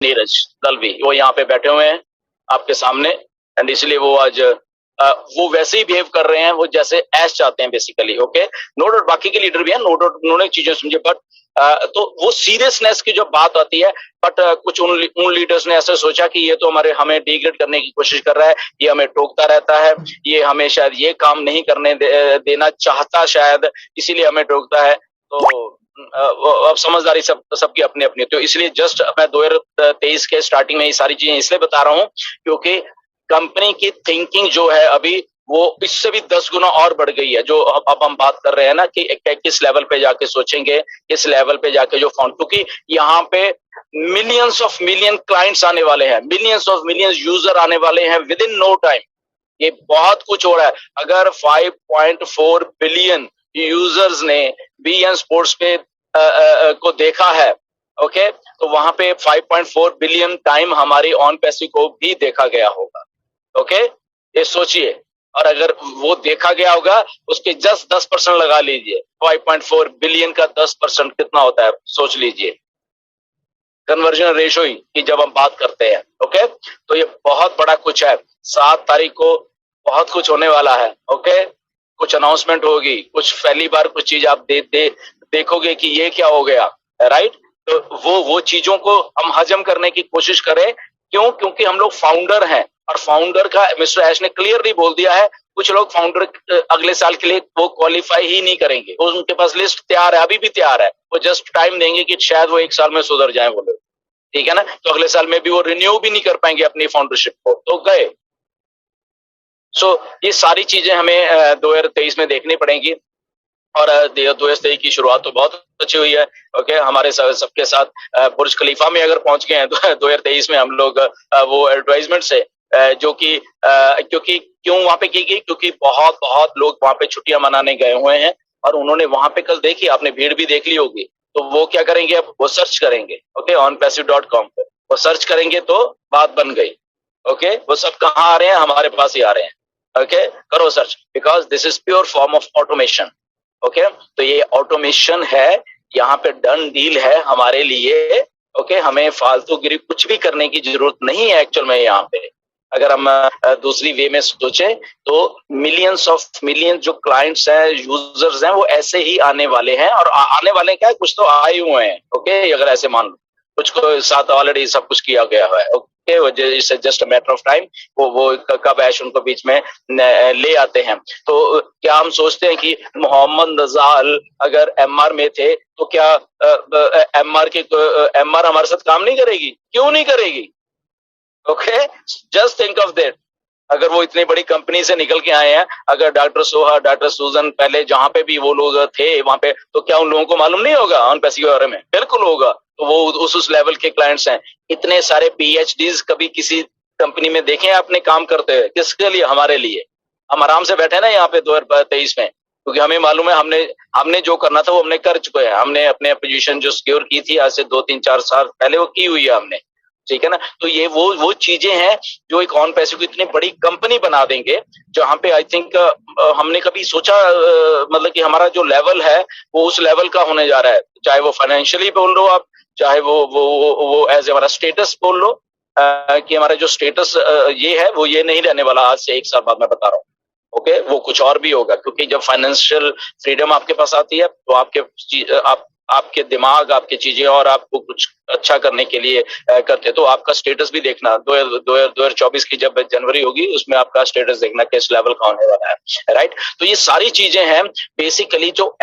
नीरज दलवी, वो यहाँ पे बैठे हुए हैं आपके सामने। एंड इसलिए वो आज वो वैसे ही बिहेव कर रहे हैं वो जैसे ऐश चाहते हैं बेसिकली। ओके, नो डाउट बाकी के लीडर भी हैं, नो डाउट उन्होंने चीजें समझे, बट तो वो सीरियसनेस की जो बात आती है, बट कुछ उन लीडर्स ने ऐसा सोचा कि ये तो हमें डिग्रेड करने की कोशिश कर रहा है, ये हमें टोकता रहता है, ये हमें शायद ये काम नहीं करने देना चाहता शायद, इसीलिए हमें टोकता है। तो अब समझदारी सबकी अपनी अपनी, तो इसलिए जस्ट मैं 2023 के स्टार्टिंग में ये सारी चीजें इसलिए बता रहा हूँ क्योंकि कंपनी की थिंकिंग जो है अभी वो इससे भी 10 गुना और बढ़ गई है। जो अब हम बात कर रहे हैं ना कि किस लेवल पे जाके सोचेंगे, किस लेवल पे जाके जो फाउंड, क्योंकि यहाँ पे मिलियंस ऑफ मिलियन क्लाइंट्स आने वाले हैं, मिलियंस ऑफ मिलियंस यूजर आने वाले हैं विद इन नो टाइम। ये बहुत कुछ हो रहा है। अगर 5.4 बिलियन यूजर्स ने बीएन स्पोर्ट्स पे को देखा है, ओके, तो वहां पे 5.4 बिलियन टाइम हमारी ऑन पैसिव को भी देखा गया होगा। ओके, ये सोचिए, और अगर वो देखा गया होगा उसके जस्ट 10% लगा लीजिए, 5.4 बिलियन का 10% कितना होता है सोच लीजिए, कन्वर्जन रेशो ही की जब हम बात करते हैं। ओके, तो ये बहुत बड़ा कुछ है। 7 तारीख को बहुत कुछ होने वाला है। ओके, कुछ अनाउंसमेंट होगी, कुछ पहली बार कुछ चीज आप देखोगे कि ये क्या हो गया, राइट। तो वो चीजों को हम हजम करने की कोशिश करें। क्यों? क्योंकि हम लोग फाउंडर हैं, और फाउंडर का मिस्टर ऐश ने क्लियरली बोल दिया है, कुछ लोग फाउंडर अगले साल के लिए वो क्वालिफाई ही नहीं करेंगे। उनके पास लिस्ट तैयार है, अभी भी तैयार है, वो जस्ट टाइम देंगे कि शायद वो 1 साल में सुधर जाए वो लोग, ठीक है ना। तो अगले साल में भी वो रिन्यू भी नहीं कर पाएंगे अपनी फाउंडरशिप को, तो गए। सो ये सारी चीजें हमें 2023 में देखनी पड़ेंगी। और 2023 की शुरुआत तो बहुत अच्छी हुई है। ओके, हमारे सबके साथ बुर्ज खलीफा में अगर पहुंच गए हैं तो 2023 में हम लोग वो एडवर्टाइजमेंट से जो कि क्योंकि क्यों वहां पे की गई, क्योंकि बहुत बहुत लोग वहां पे छुट्टियां मनाने गए हुए हैं, और उन्होंने वहां पे कल देखी, आपने भीड़ भी देख ली होगी। तो वो क्या करेंगे, अब वो सर्च करेंगे। ओके, onpassive.com पे वो सर्च करेंगे तो बात बन गई। ओके, वो सब कहाँ आ रहे हैं, हमारे पास ही आ रहे हैं। ओके, करो search, because this is pure form of automation. Okay, तो ये ऑटोमेशन है, यहाँ पे डन डील है हमारे लिए। ओके, हमें फालतूगिरी कुछ भी करने की जरूरत नहीं है एक्चुअल में यहाँ पे। अगर हम दूसरी वे में सोचें तो मिलियंस ऑफ मिलियन जो क्लाइंट्स हैं, यूजर्स हैं, वो ऐसे ही आने वाले हैं, और आने वाले क्या है, कुछ तो आए हुए हैं। ओके, अगर ऐसे मान लो कुछ को साथ ऑलरेडी सब कुछ किया गया है। Okay, it's just a matter of time, वो कब ऐश उनको बीच में ले आते हैं। तो क्या हम सोचते हैं कि मोहम्मद नजाल अगर एमआर में थे तो क्या एमआर हमारे साथ काम नहीं करेगी? क्यों नहीं करेगी? Okay, just think of that. अगर वो इतनी बड़ी कंपनी से निकल के आए हैं, अगर डॉक्टर सोहा, डॉक्टर सूजन पहले जहां पे भी वो लोग थे वहां पे, तो क्या उन लोगों को मालूम नहीं होगा ऑन पैसिव के बारे में? बिल्कुल होगा। तो वो उस लेवल के क्लाइंट्स हैं। इतने सारे पीएचडीज कभी किसी कंपनी में देखे अपने काम करते हुए? किसके लिए? हमारे लिए। हम आराम से बैठे ना यहाँ पे 2023 में, क्योंकि हमें मालूम है हमने जो करना था वो हमने कर चुके हैं। हमने अपने पोजीशन जो सिक्योर की थी आज से 2-3-4 साल पहले, वो की हुई है हमने, ठीक है ना। तो ये वो चीजें हैं जो एक ऑन पैसिव को इतनी बड़ी कंपनी बना देंगे, जहां पे आई थिंक हमने कभी सोचा मतलब कि हमारा जो लेवल है वो उस लेवल का होने जा रहा है। चाहे वो फाइनेंशियली बोल लो आप, चाहे वो एज हमारा स्टेटस बोल लो, कि हमारा जो स्टेटस ये है वो ये नहीं रहने वाला आज से 1 साल बाद, मैं बता रहा हूँ। ओके, वो कुछ और भी होगा, क्योंकि जब फाइनेंशियल फ्रीडम आपके पास आती है तो आपके दिमाग, आपके चीजें, और आपको कुछ अच्छा करने के लिए करते, तो आपका स्टेटस भी देखना 2024 की जब जनवरी होगी उसमें आपका स्टेटस देखना किस लेवल का होने वाला है, राइट। तो ये सारी चीजें हैं बेसिकली जो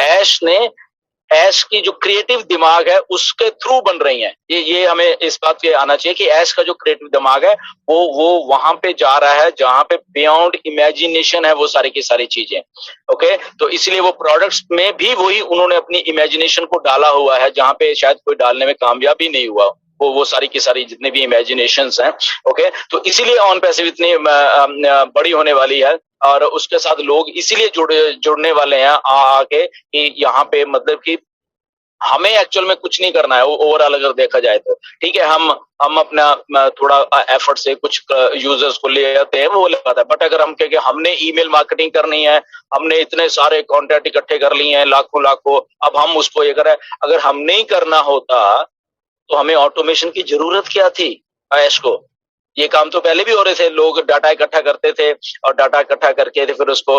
ऐश की जो क्रिएटिव दिमाग है उसके थ्रू बन रही हैं। ये हमें इस बात पे आना चाहिए कि ऐश का जो क्रिएटिव दिमाग है वो वहां पे जा रहा है जहां पे बियॉन्ड इमेजिनेशन है वो सारी की सारी चीजें। ओके, तो इसलिए वो प्रोडक्ट्स में भी वही उन्होंने अपनी इमेजिनेशन को डाला हुआ है, जहां पे शायद कोई डालने में कामयाब ही नहीं हुआ। वो सारी की सारी जितने भी इमेजिनेशंस हैं। ओके, तो इसीलिए ऑन पैसिव इतनी बड़ी होने वाली है, और उसके साथ लोग इसीलिए जुड़ने वाले हैं आके कि यहाँ पे मतलब कि हमें एक्चुअल में कुछ नहीं करना है। ओवरऑल अगर देखा जाए तो ठीक है, हम अपना थोड़ा एफर्ट से कुछ यूजर्स को ले आते हैं, वो ले आता है। बट अगर हम कहें कि हमने ईमेल मार्केटिंग करनी है, हमने इतने सारे कॉन्टैक्ट इकट्ठे कर लिए हैं लाखों लाखों, अब हम उसको ये करें, अगर हम नहीं करना होता तो हमें ऑटोमेशन की जरूरत क्या थी ऐश को? ये काम तो पहले भी हो रहे थे, लोग डाटा इकट्ठा करते थे और डाटा इकट्ठा करके फिर उसको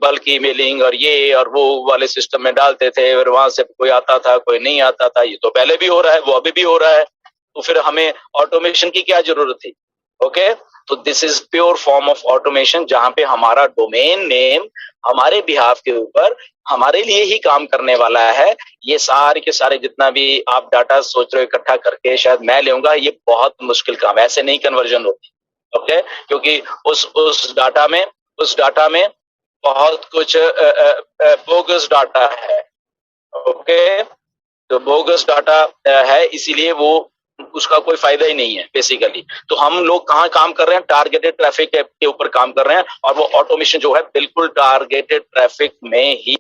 बल्क ईमेलिंग और ये और वो वाले सिस्टम में डालते थे, फिर वहां से कोई आता था कोई नहीं आता था। ये तो पहले भी हो रहा है, वो अभी भी हो रहा है, तो फिर हमें ऑटोमेशन की क्या जरूरत थी? ओके, तो this is pure form of automation, जहां पे हमारा डोमेन नेम हमारे बिहाफ के ऊपर हमारे लिए ही काम करने वाला है। ये सारे के सारे जितना भी आप डाटा सोच रहे हो इकट्ठा करके शायद मैं लूंगा, ये बहुत मुश्किल काम है, ऐसे नहीं कन्वर्जन होती। ओके, क्योंकि उस डाटा में बहुत कुछ बोगस डाटा है। ओके, तो बोगस डाटा है, इसीलिए वो उसका कोई फायदा ही नहीं है बेसिकली। तो हम लोग कहाँ काम कर रहे हैं? टारगेटेड ट्रैफिक के ऊपर काम कर रहे हैं, और वो ऑटोमेशन जो है बिल्कुल टारगेटेड ट्रैफिक में ही